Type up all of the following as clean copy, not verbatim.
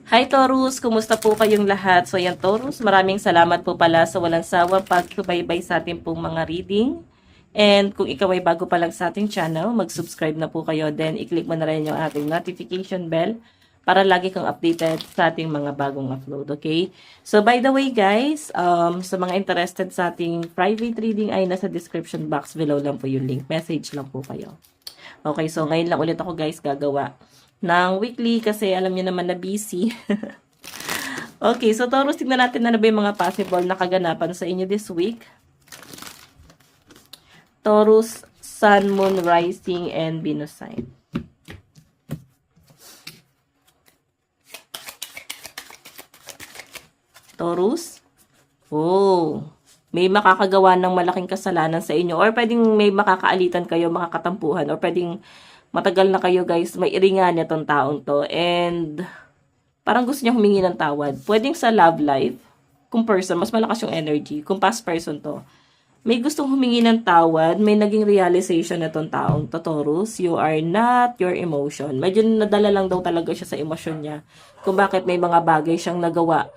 Hi Taurus, kumusta po kayong lahat? So yan Taurus, maraming salamat po pala sa walang sawa pagsubaybay sa ating pong mga reading. And kung ikaw ay bago pa lang sa ating channel, mag-subscribe na po kayo. Then i-click mo na rin yung ating notification bell para lagi kang updated sa ating mga bagong upload, okay? So by the way guys, sa mga interested sa ating private reading ay nasa description box below lang po yung link. Message lang po kayo. Okay, so ngayon lang ulit ako guys gagawa ng weekly kasi alam niyo naman na busy. Okay, so Taurus, tignan natin na ba yung mga possible na kaganapan sa inyo this week. Taurus, Sun, Moon, Rising, and Venus sign. Taurus, oh, may makakagawa ng malaking kasalanan sa inyo or pwedeng may makakaalitan kayo, makakatampuhan or pwedeng matagal na kayo guys, may iringan itong taong to and parang gusto niya humingi ng tawad. Pwedeng sa love life, kung person, mas malakas yung energy. Kung past person to, may gustong humingi ng tawad, may naging realization na itong taong to, Taurus, you are not your emotion. Medyo nadala lang daw talaga siya sa emosyon niya. Kung bakit may mga bagay siyang nagawa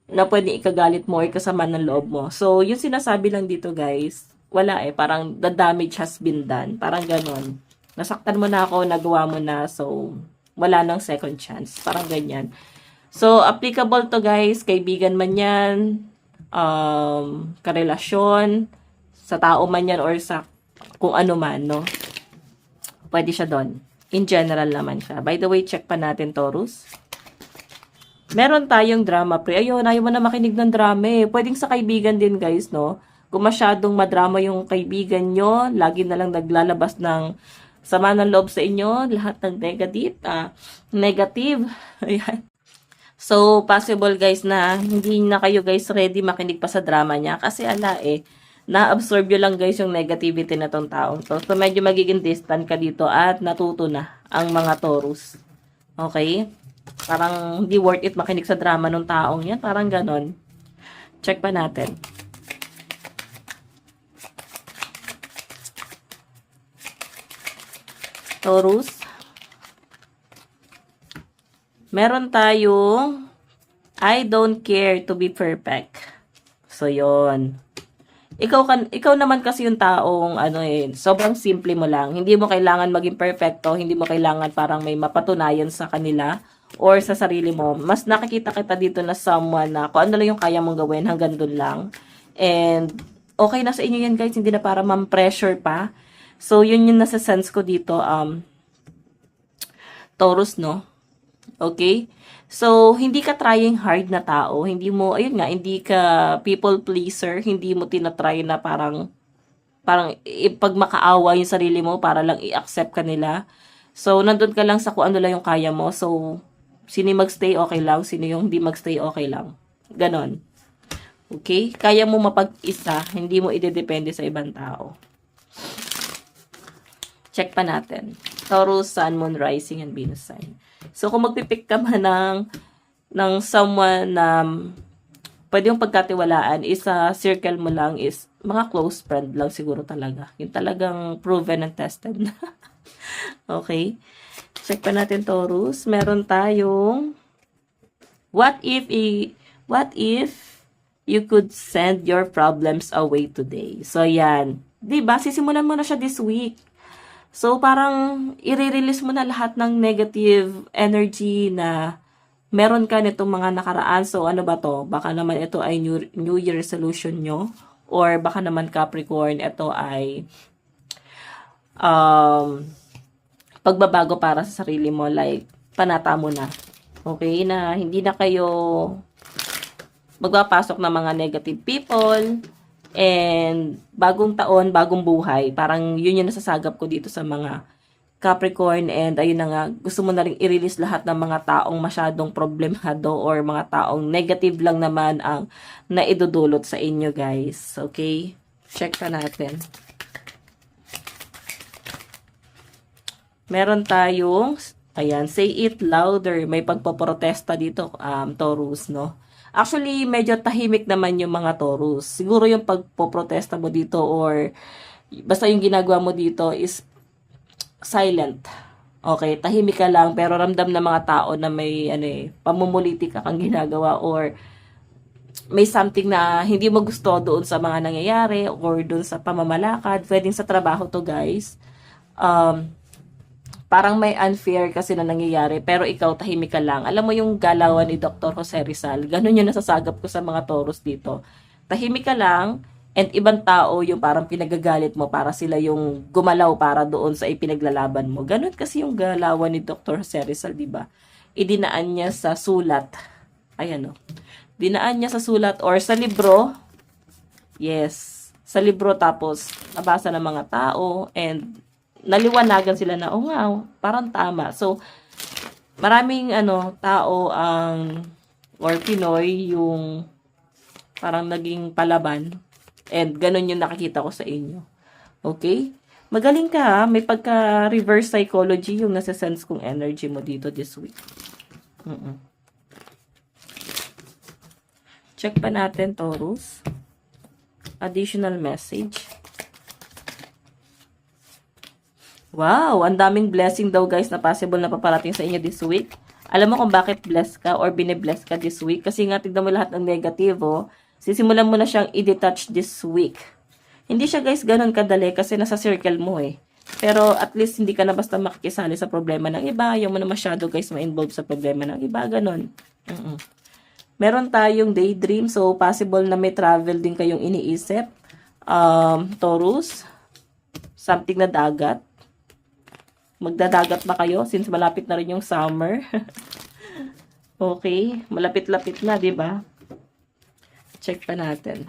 na pwedeng ikagalit mo or kasama ng loob mo. So, yung sinasabi lang dito guys, wala parang the damage has been done. Parang ganon. Nasaktan mo na ako, nagawa mo na, so wala nang second chance. Parang ganyan. So, applicable to guys, kaibigan man yan, karelasyon, sa tao man yan, or sa kung ano man, no? Pwede siya doon. In general naman siya. By the way, check pa natin, Taurus. Meron tayong drama pre. Ayun, ayaw mo na makinig ng drama Pwedeng sa kaibigan din guys, no? Kung masyadong madrama yung kaibigan nyo, lagi na lang naglalabas ng sama ng loob sa inyo, lahat ng negative. Ayan. So, possible guys na hindi na kayo guys ready makinig pa sa drama niya. Kasi na-absorb nyo lang guys yung negativity na tong taong to. So, medyo magiging distant ka dito at natuto na ang mga Taurus. Okay? Parang hindi worth it makinig sa drama ng taong yan. Parang ganon. Check pa natin. Taurus. Meron tayong I don't care to be perfect. So, yon. Ikaw naman kasi yung taong sobrang simple mo lang. Hindi mo kailangan maging perfecto, hindi mo kailangan parang may mapatunayan sa kanila or sa sarili mo. Mas nakikita kita dito na someone na kung ano lang yung kaya mong gawin, hanggang dun lang. And okay na sa inyo yan guys, hindi na para ma-pressure pa. So, yun yung nasa sense ko dito, Taurus, no? Okay? So, hindi ka trying hard na tao. Hindi mo, ayun nga, hindi ka people pleaser. Hindi mo tinatry na parang pag makaawa yung sarili mo para lang i-accept ka nila. So, nandun ka lang sa kung ano lang yung kaya mo. So, sino yung magstay, okay lang. Sino yung hindi magstay, okay lang. Ganon. Okay? Kaya mo mapag-isa. Hindi mo idedepende sa ibang tao. Check pa natin. Taurus, Sun, Moon, Rising, and Venus sign. So, kung magpipick ka man ng someone na pwede yung pagkatiwalaan, isa circle mo lang is mga close friend lang siguro talaga. Yung talagang proven and tested na. Okay? Check pa natin, Taurus. Meron tayong what if you could send your problems away today? So, yan. Diba? Sisimulan mo na siya this week. So, parang i-release mo na lahat ng negative energy na meron ka nitong mga nakaraan. So, ano ba to? Baka naman ito ay New Year resolution nyo. Or baka naman Capricorn, ito ay pagbabago para sa sarili mo. Like, panata mo na. Okay? Na hindi na kayo magpapasok ng mga negative people. And bagong taon, bagong buhay. Parang yun yung nasasagap ko dito sa mga Capricorn. And ayun na nga, gusto mo na rin i-release lahat ng mga taong masyadong problemado or mga taong negative lang naman ang naidudulot sa inyo guys. Okay? Check pa natin. Meron tayong, ayan, say it louder. May pagpoprotesta dito, Taurus, no? Actually, medyo tahimik naman yung mga Taurus. Siguro yung pagpoprotesta mo dito or basta yung ginagawa mo dito is silent. Okay, tahimik ka lang pero ramdam ng mga tao na may pamumulitik ka kang ginagawa or may something na hindi mo gusto doon sa mga nangyayari or doon sa pamamalakad. Pwedeng sa trabaho to, guys. Parang may unfair kasi na nangyayari pero ikaw tahimik ka lang. Alam mo yung galawan ni Dr. Jose Rizal, ganun yung nasasagap ko sa mga Taurus dito. Tahimik ka lang and ibang tao yung parang pinagagalit mo para sila yung gumalaw para doon sa ipinaglalaban mo. Ganun kasi yung galawan ni Dr. Jose Rizal, di ba? Idinaan niya sa sulat. Ayan o. Dinaan niya sa sulat or sa libro. Yes, sa libro tapos nabasa ng mga tao and naliwanagan sila na, oh nga, parang tama. So, maraming tao or Pinoy yung parang naging palaban and ganun yung nakikita ko sa inyo. Okay? Magaling ka ha? May pagka-reverse psychology yung nasa-sense kong energy mo dito this week. Check pa natin, Taurus. Additional message. Wow, ang daming blessing daw guys na possible na paparating sa inyo this week. Alam mo kung bakit blessed ka or bine-bless ka this week? Kasi nga tignan mo lahat ng negatibo, sisimulan mo na siyang i-detach this week. Hindi siya guys ganun kadali kasi nasa circle mo eh. Pero at least hindi ka na basta makikisali sa problema ng iba. Ayaw mo na masyado guys ma-involve sa problema ng iba. Ganun. Meron tayong daydream. So possible na may travel din kayong iniisip. Taurus. Something na dagat. Magdadagat ba kayo since malapit na rin yung summer? Okay, malapit-lapit na, 'di ba? Check pa natin.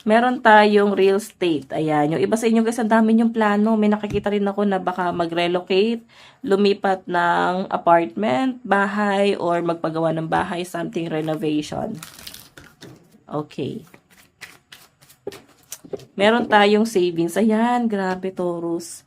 Meron tayong real estate. Ayan, yung iba sa inyo guys, ang dami yung plano. May nakikita rin ako na baka mag-relocate, lumipat ng apartment, bahay, or magpagawa ng bahay, something renovation. Okay. Meron tayong savings. Ayan, grabe Taurus.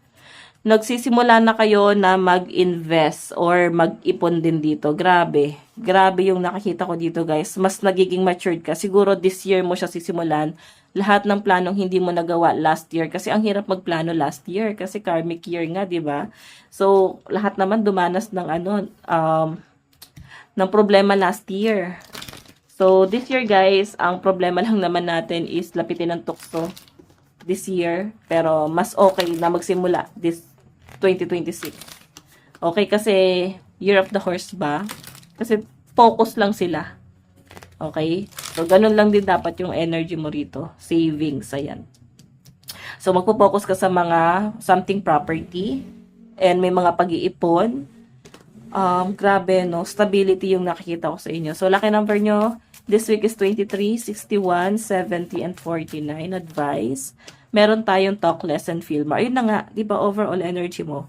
Nagsisimula na kayo na mag-invest or mag-ipon din dito. Grabe. Grabe yung nakikita ko dito guys. Mas nagiging matured ka. Siguro this year mo siya sisimulan. Lahat ng planong hindi mo nagawa last year. Kasi ang hirap magplano last year. Kasi karmic year nga, di ba? So, lahat naman dumanas ng ng problema last year. So, this year guys, ang problema lang naman natin is lapitin ng tukso this year. Pero mas okay na magsimula this 2026. Okay, kasi Year of the Horse ba? Kasi focus lang sila. Okay? So, ganun lang din dapat yung energy mo rito. Savings, ayan. So, magpo-focus ka sa mga something property and may mga pag-iipon. Grabe, no? Stability yung nakikita ko sa inyo. So, lucky number nyo this week is 23, 61, 70, and 49. Advice. Meron tayong talk less and feel more. Ayun na nga, di ba, overall energy mo.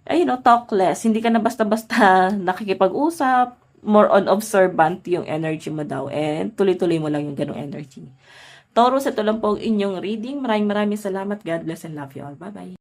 Ayun, no, talk less. Hindi ka na basta-basta nakikipag-usap. More on observant yung energy mo daw. And tuloy-tuloy mo lang yung ganong energy. Taurus, ito lang po ang inyong reading. Maraming salamat. God bless and love you all. Bye-bye.